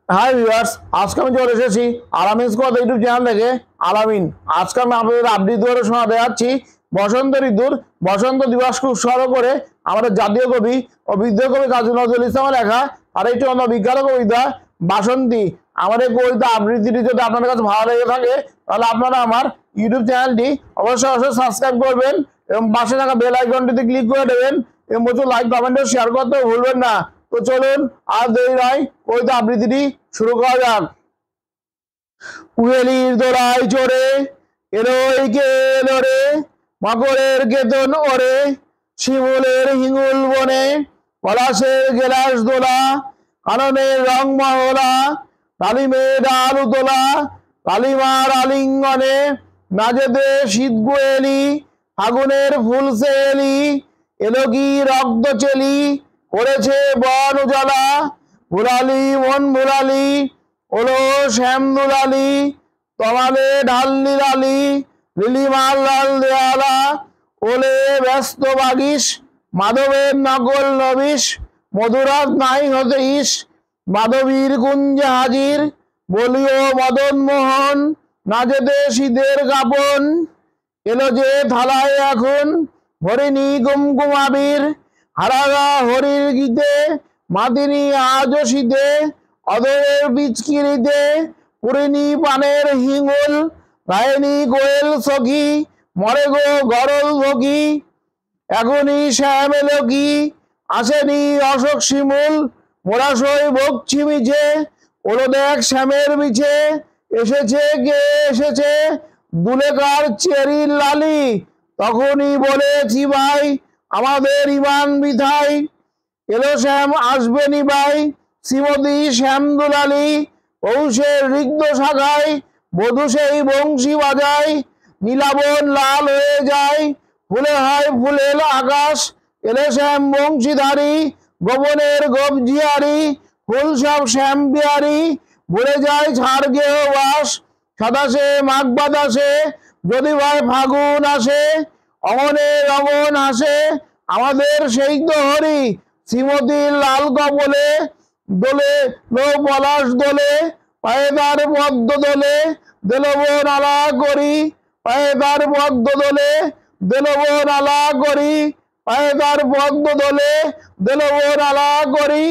Hi viewers, আজকে আমি চলে এসেছি আলামিন স্কোয়াড ইউটিউব চ্যানেল থেকে। আলামিন, আজকে আমি আপনাদের আপডেট করে শোনাতে যাচ্ছি বসন্ত ঋতুর বসন্ত দিবসকে উৎসর্গ করে আমাদের জাতীয় কবি ও বিদ্রোহী কবি কাজী নজরুল ইসলামের লেখা আর একটি অন্য বিখ্যাত কবিতা বাসন্তী। আমার এই কবিতা আবৃত্তিটি যদি আপনাদের কাছে ভালো লেগে থাকে তাহলে আপনারা আমার ইউটিউব চ্যানেলটি অবশ্যই অবশ্যই সাবস্ক্রাইব করবেন এবং পাশে থাকা বেল আইকনটিতে ক্লিক করে দেবেন এবং প্রচুর লাইক কমেন্ট ও শেয়ার করতে ভুলবেন না। তো চলুন আর দেরি নয়, কবিতা আবৃত্তিটি শুরু করা যাক। উয়েলির দোলায় চড়ে এলো কে এলো রে, মকরের কেতন ওরে, শিমুলের হিঙ্গুল বনে, পলাশের গেলাস দোলা, কাননের রং মহলা, ডালিমের ডাল তোলা, কালিমার আলিঙ্গনে, নাজেতে শীত গোয়েলি, ফাগুনের ফুল সেলি, এলো কি রক্ত চেলি, করেছে বন উজালা, ভুলালি মন ভুলালি, ওলো শ্যাম দুলালি, তমালে ঢাল নিরালি, লিলিমাল লাল দেয়ালা, ওলে ব্যস্ত বাগিস, মাধবের নকল নবিশ, মধুরাত নাই হতে ইস, মাধবীর কুঞ্জে হাজির, বলিও মদন মোহন, নাচেতে শীতের কাপন, এলো যে থালায় এখন হরিণী কুমকুম আবির, হারাগা হরির গীতে, মাদিনী আজ শীতে, অদরের পিচকিরিতে, পুরিনী পানের হিঙ্গুল, গায়নি কোয়েল সখী, মরে গো গরল ভকি, এখনই শ্যাম এলো কি, আসেনি অশোক শিমুল, মোরা সই বকছি মিছে, ওলো দেখ শ্যামের মিছে, এসেছে কে এসেছে, দুলেকার চেরির লালি, তখনই বলেছি ভাই আমাদের ইমান বিধাই, এলো শ্যাম আসবে নি ভাই, শ্রীমতী শ্যাম দুলালি, পৌষের রিক্ত শাখায় বধূ সেই বংশী বাজায়, নীলাবন লাল হয়ে যায়, ফুলে হয় ফুলেল আকাশ, এলে শ্যাম বংশীধারী, গোপনের গবজিয়ারি, ফুল সব শ্যাম বিহারি, ভরে যায় ঝাড় গেহ বাস, সাতাশে মাঘ বাতাসে, যদি ভাই ফাগুন আসে, অমনের অমন হাসে, আমাদের সেই তো হরি, শ্রীমতীর লাল কপলে, দোলে লো পলাশ দোলে, পায়ে তার পদ্ম দোলে, দেলব নালা করি, পায়ে তার পদ্ম দোলে, দেলব নালা করি, পায়ে তার পদ্ম দোলে, দেলব নালা করি।